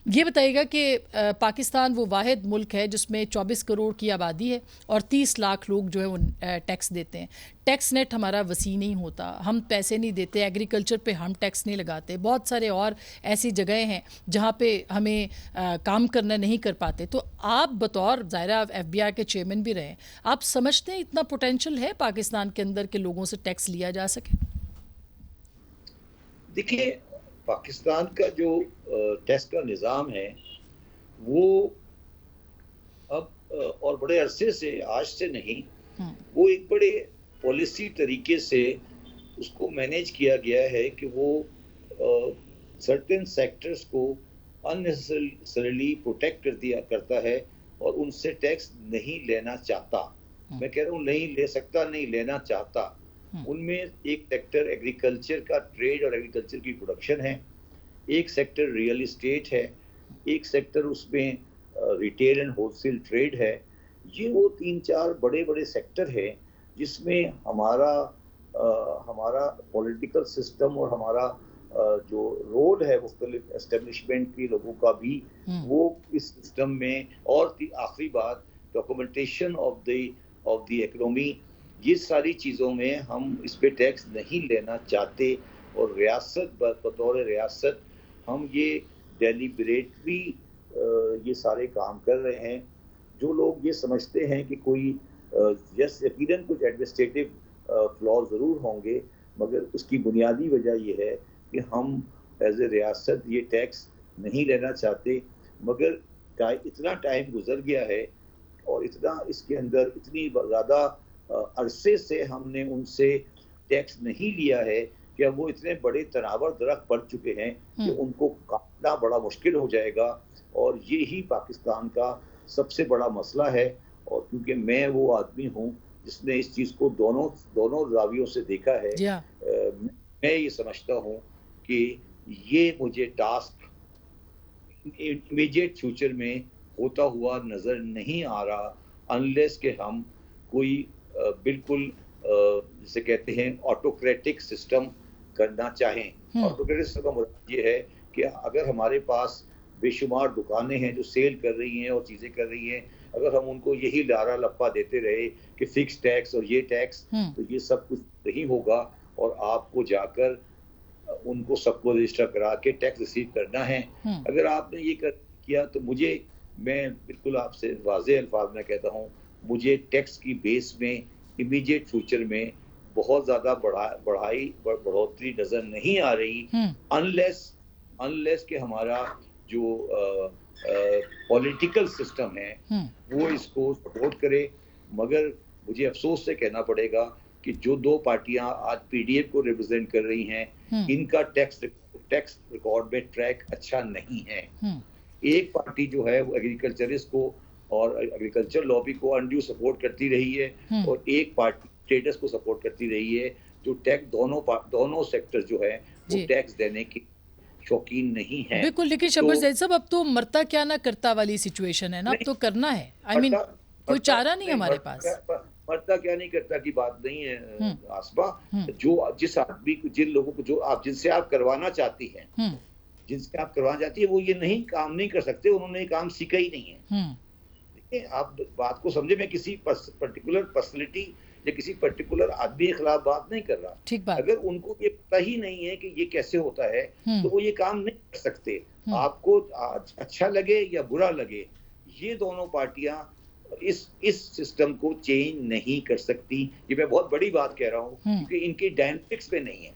ये बताइएगा कि पाकिस्तान वो वाहिद मुल्क है जिसमें 24 करोड़ की आबादी है और 30 लाख लोग जो है वो टैक्स देते हैं। टैक्स नेट हमारा वसी नहीं होता, हम पैसे नहीं देते, एग्रीकल्चर पे हम टैक्स नहीं लगाते, बहुत सारे और ऐसी जगहें हैं जहाँ पे हमें काम करना नहीं कर पाते। तो आप बतौर ज़ाहिरा FBI के चेयरमैन भी रहे, आप समझते हैं इतना पोटेंशियल है पाकिस्तान के अंदर के लोगों से टैक्स लिया जा सके? देखिए, पाकिस्तान का जो टैक्स का निज़ाम है वो अब और बड़े अरसे से, आज से नहीं, वो एक बड़े पॉलिसी तरीके से उसको मैनेज किया गया है कि वो सर्टेन सेक्टर्स को अननेसेसरीली प्रोटेक्ट करता है और उनसे टैक्स नहीं लेना चाहता। मैं कह रहा हूँ नहीं ले सकता, नहीं लेना चाहता। उनमें एक सेक्टर एग्रीकल्चर का ट्रेड और एग्रीकल्चर की प्रोडक्शन है, एक सेक्टर रियल इस्टेट है, एक सेक्टर उसमें रिटेल एंड होलसेल ट्रेड है। ये वो 3-4 बड़े बड़े सेक्टर हैं जिसमें हमारा पॉलिटिकल सिस्टम और हमारा जो रोल है मुख्तलिफ एस्टेब्लिशमेंट के लोगों का भी, वो इस सिस्टम में। और आखिरी बात, डॉक्यूमेंटेशन ऑफ द इकोनॉमी, ये सारी चीज़ों में हम इस पे टैक्स नहीं लेना चाहते। और रियासत बतौर रियासत हम ये डेलिबरेटली ये सारे काम कर रहे हैं। जो लोग ये समझते हैं कि कोई यकीनन कुछ एडमिनिस्ट्रेटिव फ्लॉ ज़रूर होंगे, मगर उसकी बुनियादी वजह ये है कि हम एज ए रियासत ये टैक्स नहीं लेना चाहते। मगर इतना टाइम गुजर गया है और इतना इसके अंदर इतनी ज़्यादा अरसे से हमने उनसे टैक्स नहीं लिया है कि अब वो इतने बड़े तनावर दरख्त पड़ चुके हैं कि उनको काटना बड़ा मुश्किल हो जाएगा। और ये ही पाकिस्तान का सबसे बड़ा मसला है। और क्योंकि मैं वो आदमी हूँ जिसने इस चीज़ को दोनों जावियों से देखा है, मैं ये समझता हूँ कि ये मुझे टास्क इमीडिएट फ्यूचर में होता हुआ नज़र नहीं आ रहा, अनलेस के हम कोई बिल्कुल जिसे कहते हैं ऑटोक्रेटिक सिस्टम करना चाहें। ऑटोक्रेटिक सिस्टम का मतलब ये है कि अगर हमारे पास बेशुमार दुकानें हैं जो सेल कर रही हैं और चीज़ें कर रही हैं, अगर हम उनको यही लारा लप्पा देते रहे कि फिक्स टैक्स और ये टैक्स, तो ये सब कुछ नहीं होगा और आपको जाकर उनको सबको रजिस्टर करा के टैक्स रिसीव करना है। अगर आपने ये किया तो मैं बिल्कुल आपसे वाज़ेह अल्फाज में कहता हूँ, मुझे टैक्स की बेस में इमीडिएट फ्यूचर में बहुत ज़्यादा बढ़ोतरी नज़र नहीं आ रही, अनलेस कि हमारा जो पॉलिटिकल सिस्टम है वो इसको सपोर्ट करे। मगर मुझे अफसोस से कहना पड़ेगा कि जो दो पार्टियां आज PDF को रिप्रेजेंट कर रही हैं, इनका टैक्स रिकॉर्ड में ट्रैक अच्छा नहीं है। एक पार्टी जो है वो एग्रीकल्चरिस्ट को और एग्रीकल्चर लॉबी को अनड्यू सपोर्ट करती रही है और एक पार्टी ट्रेडर्स को सपोर्ट करती रही है, जो टैक्स दोनों सेक्टर जो है वो टैक्स देने की शौकीन नहीं है। बिल्कुल, लेकिन शब्बर ज़ैद साहब, अब तो मरता क्या ना करता वाली सिचुएशन है ना, अब तो करना है। I mean, कोई चारा नहीं हमारे पास। मरता क्या नहीं करता की बात नहीं है आसबा। जिस आदमी को, जिन लोगों को जिनसे आप करवाना चाहती हैं, वो ये काम नहीं कर सकते, उन्होंने ये काम सीखा ही नहीं है। देखिए, आप बात को समझे, मैं किसी पर्टिकुलर पर्सनैलिटी या किसी पर्टिकुलर आदमी के खिलाफ बात नहीं कर रहा। अगर उनको ये पता ही नहीं है कि ये कैसे होता है तो वो ये काम नहीं कर सकते। आपको अच्छा लगे या बुरा लगे, ये दोनों पार्टियां इस सिस्टम को चेंज नहीं कर सकती। ये मैं बहुत बड़ी बात कह रहा हूँ क्योंकि इनकी डायनेमिक्स में नहीं है।